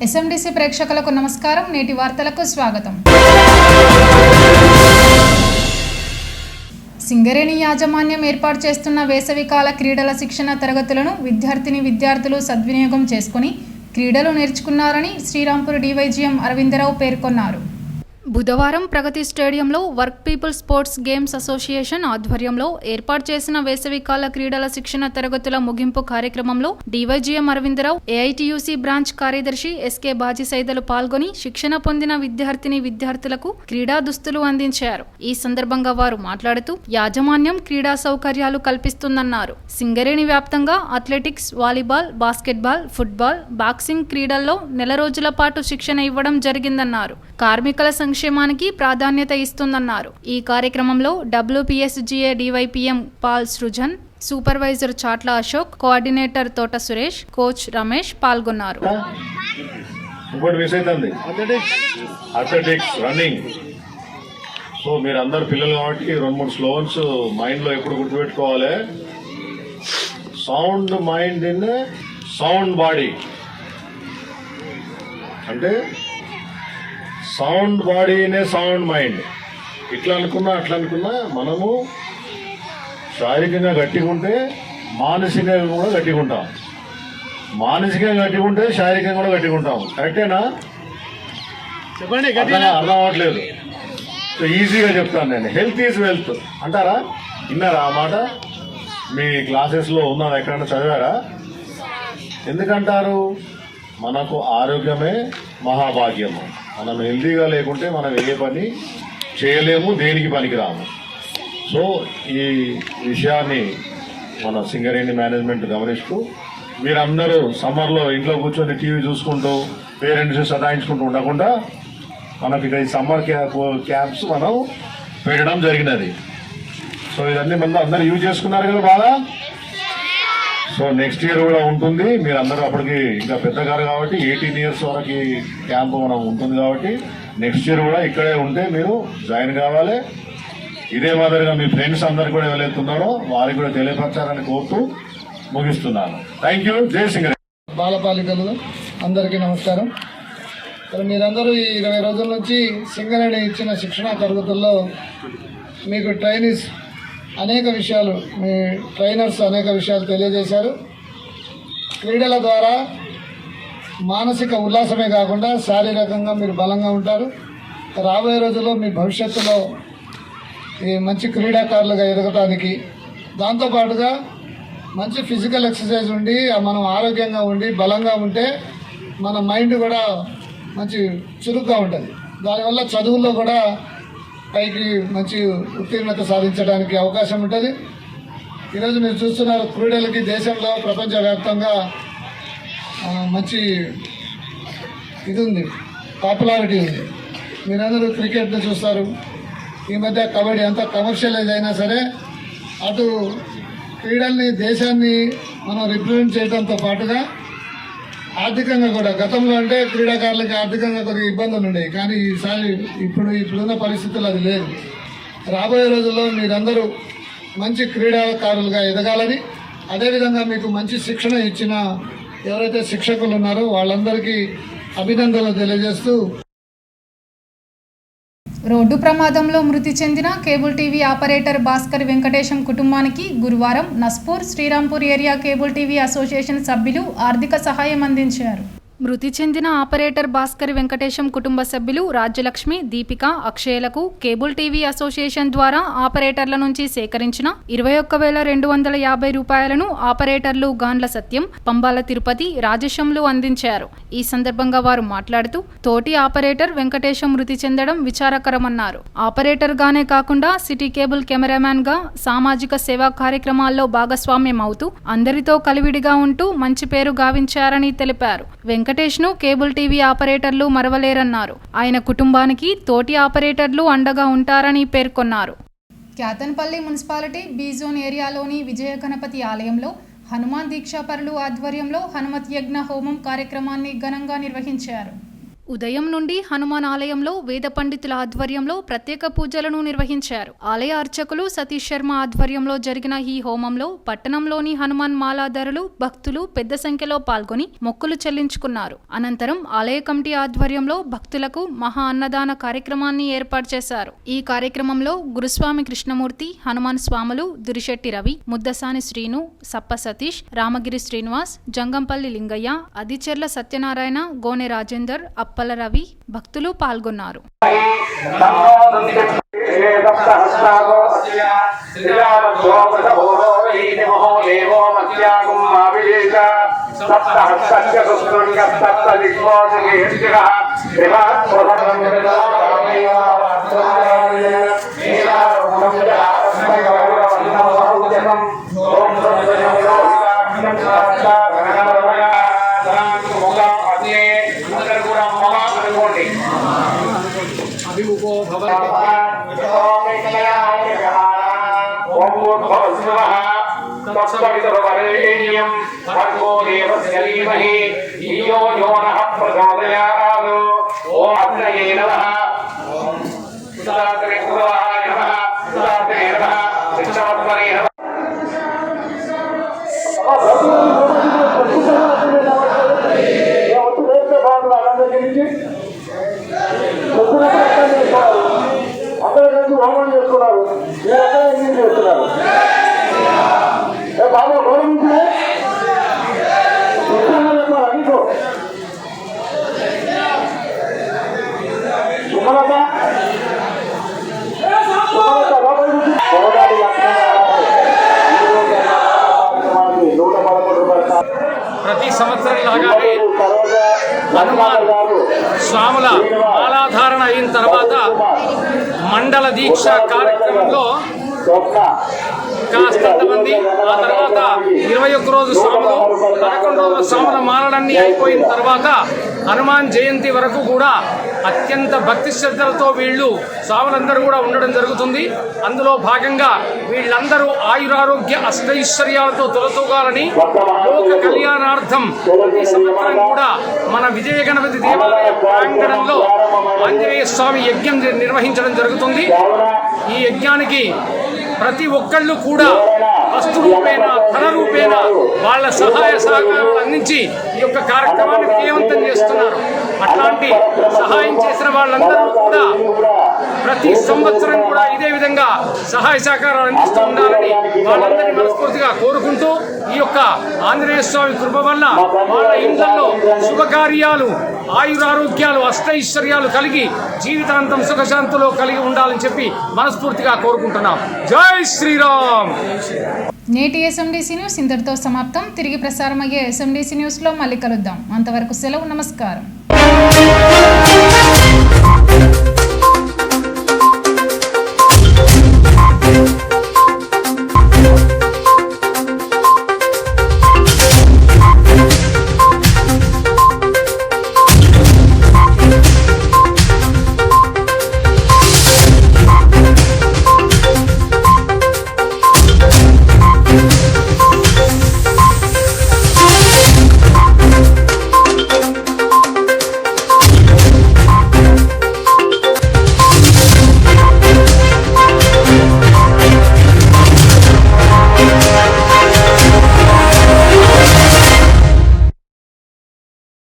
ఎస్ఎండిసి ప్రేక్షకులకు నమస్కారం. నేటి వార్తలకు స్వాగతం. సింగరేణి యాజమాన్యం ఏర్పాటు చేస్తున్న వేసవికాల క్రీడల శిక్షణ తరగతులను విద్యార్థులు సద్వినియోగం చేసుకుని క్రీడలు నేర్చుకున్నారని శ్రీరాంపూర్ డివైజీఎం అరవిందరావు పేర్కొన్నారు. బుధవారం ప్రగతి స్టేడియంలో work people sports games association ఆధ్వర్యంలో ఏర్పాటు చేసిన వేసవికాల క్రీడల శిక్షణ తరగతుల ముగింపు కార్యక్రమంలో డివైజీఎం అరవిందరావు, ఏఐటీయూసీ బ్రాంచ్ కార్యదర్శి ఎస్కే బాజీ సైదలు పాల్గొని శిక్షణ పొందిన విద్యార్థులకు క్రీడా దుస్తులు అందించారు. ఈ సందర్భంగా వారు మాట్లాడుతూ యాజమాన్యం క్రీడా సౌకర్యాలు కల్పిస్తుందన్నారు. సింగరేణి వ్యాప్తంగా athletics, volleyball, basketball, football, boxing క్రీడల్లో నెల రోజుల పాటు శిక్షణ ఇవ్వడం జరిగిందన్నారు. కార్మికుల సంక్షేమానికి ప్రాధాన్యత ఇస్తుందన్నారు. ఈ కార్యక్రమంలో WPSGA DYPM Paul Srujan, supervisor Chatla Ashok, coordinator Thota Suresh, coach Ramesh పాల్గొన్నారు. Athletics, running. సో మీరు అందరు పిల్లలు కాబట్టి 2-3 స్లోన్స్ మైండ్ లో ఎప్పుడు గుర్తుపెట్టుకోవాలి. Sound mind in sound body అంటే సౌండ్ బాడీనే సౌండ్ మైండ్. ఇట్లా అనుకున్నా మనము శారీరకంగా గట్టిగా ఉంటే మానసికంగా కూడా గట్టిగా ఉంటాం, మానసికంగా గట్టిగా ఉంటే శారీరకంగా కూడా గట్టిగా ఉంటాం. కరెక్టేనా? చెప్పండి. అర్థం అవ్వట్లేదు. సో ఈజీగా చెప్తాను నేను. హెల్త్ ఈజ్ వెల్త్ అంటారా? విన్నారా ఆ మాట? మీ క్లాసెస్లో ఉన్నది ఎక్కడన్నా చదివారా? ఎందుకంటారు? మనకు ఆరోగ్యమే మహాభాగ్యము. మనం హెల్తీగా లేకుంటే మనం ఏ పని చేయలేము, దేనికి పనికిరాము. సో ఈ విషయాన్ని మన సింగరేణి మేనేజ్మెంట్ గమనిస్తూ మీరందరూ సమ్మర్లో ఇంట్లో కూర్చొని టీవీ చూసుకుంటూ పేరెంట్స్ సతాయించుకుంటూ ఉండకుండా మనకి ఇక్కడ ఈ సమ్మర్ క్యాంప్స్ మనం పెట్టడం జరిగినది. సో ఇవన్నీ మనం అందరూ యూజ్ చేసుకున్నారు కదా బాగా. సో నెక్స్ట్ ఇయర్ కూడా ఉంటుంది. మీరు అందరూ అప్పటికి ఇంకా పెద్దగారు కాబట్టి 18 years వరకు క్యాంప్ మనం ఉంటుంది కాబట్టి నెక్స్ట్ ఇయర్ కూడా ఇక్కడే ఉంటే మీరు జాయిన్ కావాలి. ఇదే మాదిరిగా మీ ఫ్రెండ్స్ అందరు కూడా ఎవరైతున్నారో వారికి కూడా తెలియపరచాలని కోరుతూ ముగిస్తున్నాను. Thank you. జై సింగరేణి. బాలబాలికలు అందరికీ నమస్కారం. మీరందరూ ఈ 20 రోజుల నుంచి సింగరేణి ఇచ్చిన శిక్షణా తరగతుల్లో మీకు ట్రైనీస్ అనేక విషయాలు, మీ ట్రైనర్స్ అనేక విషయాలు తెలియజేశారు. క్రీడల ద్వారా మానసిక ఉల్లాసమే కాకుండా శారీరకంగా మీరు బలంగా ఉంటారు. రాబోయే రోజుల్లో మీ భవిష్యత్తులో ఈ మంచి క్రీడాకారులుగా ఎదగటానికి, దాంతోపాటుగా మంచి ఫిజికల్ ఎక్సర్సైజ్ ఉండి మనం ఆరోగ్యంగా ఉండి బలంగా ఉంటే మన మైండ్ కూడా మంచి చురుగ్గా ఉంటుంది. దానివల్ల చదువుల్లో కూడా పైకి మంచి ఉత్తీర్ణత సాధించడానికి అవకాశం ఉంటుంది. ఈరోజు మీరు చూస్తున్నారు, క్రీడలకి దేశంలో ప్రపంచవ్యాప్తంగా మంచి ఇది ఉంది, పాపులారిటీ ఉంది. మీరందరూ క్రికెట్ని చూస్తారు. ఈ మధ్య కబడ్డీ అంతా కమర్షియలైజ్ అయినా సరే అటు క్రీడల్ని, దేశాన్ని మనం రిప్రజెంట్ చేయడంతో పాటుగా ఆర్థికంగా కూడా, గతంలో అంటే క్రీడాకారులకి ఆర్థికంగా కొద్దిగా ఇబ్బందులు ఉండేవి, కానీ ఈసారి ఇప్పుడున్న పరిస్థితులు అది లేదు. రాబోయే రోజుల్లో మీరందరూ మంచి క్రీడాకారులుగా ఎదగాలని, అదేవిధంగా మీకు మంచి శిక్షణ ఇచ్చిన ఎవరైతే శిక్షకులు ఉన్నారో వాళ్ళందరికీ అభినందనలు తెలియజేస్తూ, రోడ్డు ప్రమాదంలో మృతి చెందిన cable TV operator Bhaskar Venkatesham కుటుంబానికి గురువారం Naspur Srirampur area cable TV association సభ్యులు ఆర్థిక సహాయం అందించారు. మృతి చెందిన ఆపరేటర్ భాస్కర్ వెంకటేశం కుటుంబ సభ్యులు రాజ్యలక్ష్మి, దీపిక, అక్షయలకు కేబుల్ టీవీ అసోసియేషన్ ద్వారా ఆపరేటర్ల నుంచి సేకరించిన 21,250 రూపాయలను ఆపరేటర్లు గాండ్ల సత్యం, పంబాల తిరుపతి, రాజేశంలు అందించారు. ఈ సందర్భంగా వారు మాట్లాడుతూ తోటి ఆపరేటర్ వెంకటేశం మృతి చెందడం విచారకరమన్నారు. ఆపరేటర్ గానే కాకుండా సిటీ కేబుల్ కెమెరామ్యాన్ గా సామాజిక సేవా కార్యక్రమాల్లో భాగస్వామ్యం అవుతూ అందరితో కలివిడిగా ఉంటూ మంచి పేరు గావించారని తెలిపారు. వెంకటేష్ను కేబుల్ టీవీ ఆపరేటర్లు మరవలేరన్నారు. ఆయన కుటుంబానికి తోటి ఆపరేటర్లు అండగా ఉంటారని పేర్కొన్నారు. క్యాతన్పల్లి మున్సిపాలిటీ బి జోన్ ఏరియాలోని విజయ గణపతి ఆలయంలో హనుమాన్ దీక్షాపరులు ఆధ్వర్యంలో హనుమత్ యజ్ఞ హోమం కార్యక్రమాన్ని ఘనంగా నిర్వహించారు. ఉదయం నుండి హనుమాన్ ఆలయంలో వేద పండితుల ఆధ్వర్యంలో ప్రత్యేక పూజలను నిర్వహించారు. ఆలయ అర్చకులు సతీష్ శర్మ ఆధ్వర్యంలో జరిగిన ఈ హోమంలో పట్టణంలోని హనుమాన్ మాలాధారులు భక్తులు పెద్ద సంఖ్యలో పాల్గొని మొక్కులు చెల్లించుకున్నారు. అనంతరం ఆలయ కమిటీ ఆధ్వర్యంలో భక్తులకు మహా అన్నదాన కార్యక్రమాన్ని ఏర్పాటు చేశారు. ఈ కార్యక్రమంలో గురుస్వామి కృష్ణమూర్తి, హనుమాన్ స్వాములు, దురిశెట్టి రవి, ముద్దసాని శ్రీను, సప్ప సతీష్, రామగిరి శ్రీనివాస్, జంగంపల్లి లింగయ్య, అదిచెర్ల సత్యనారాయణ, గోనె రాజేందర్, అప్పల రవి భక్తులు పాల్గొన్నారు. అందరూ కలిసి హోమం చేస్తున్నారు. మీరందరూ ఏం చేస్తున్నారు? బాబు గౌరవించే అడిగో సుమలత ప్రతి సంవత్సరం లాగానే హనుమాన్ స్వాముల మాలాధారణ అయిన తర్వాత మండల దీక్ష కార్యక్రమంలో కాస్తంత మంది, ఆ తర్వాత 21 రోజు స్వాములు, 11 రోజుల స్వాముల మాలలన్నీ అయిపోయిన తర్వాత హనుమాన్ జయంతి వరకు కూడా అత్యంత భక్తి శ్రద్ధలతో వీళ్ళు స్వాములందరూ కూడా ఉండడం జరుగుతుంది. అందులో భాగంగా వీళ్ళందరూ ఆయురారోగ్య అష్టైశ్వర్యాలతో తొలతూగాలని లోక కళ్యాణార్థం ప్రతి సంవత్సరం కూడా మన విజయ గణపతి దేవాలయ ప్రాంగణంలో ఆంజనేయ స్వామి యజ్ఞం నిర్వహించడం జరుగుతుంది. ఈ యజ్ఞానికి ప్రతి ఒక్కళ్ళు కూడా వస్తు రూపేణ, ధన రూపేణ వాళ్ళ సహాయ సహకారాలు అందించి ఈ యొక్క కార్యక్రమాన్ని విజయవంతం చేస్తున్నారు. అట్లాంటి సహాయం చేసిన వాళ్ళందరూ కూడా ప్రతి సంవత్సరం కూడా ఇదే విధంగా సహాయ సహకారాలు అందిస్తూ ఉండాలని వాళ్ళందరినీ మనస్ఫూర్తిగా కోరుకుంటూ, ఈ యొక్క ఆంజనేయ స్వామి కృప వల్ల వాళ్ళ ఇళ్లలో శుభకార్యాలు, ఆయురారోగ్యాలు, అష్టైశ్వర్యాలు కలిగి జీవితాంతం సుఖశాంతులు కలిగి ఉండాలని చెప్పి మనస్ఫూర్తిగా కోరుకుంటున్నాం. జై శ్రీరామ్. నేటి ఎస్ఎండిసి న్యూస్ ఇంతటితో సమాప్తం. తిరిగి ప్రసారమయ్యే ఎస్ఎండిసి న్యూస్లో మళ్ళీ కలుద్దాం. అంతవరకు సెలవు. నమస్కారం.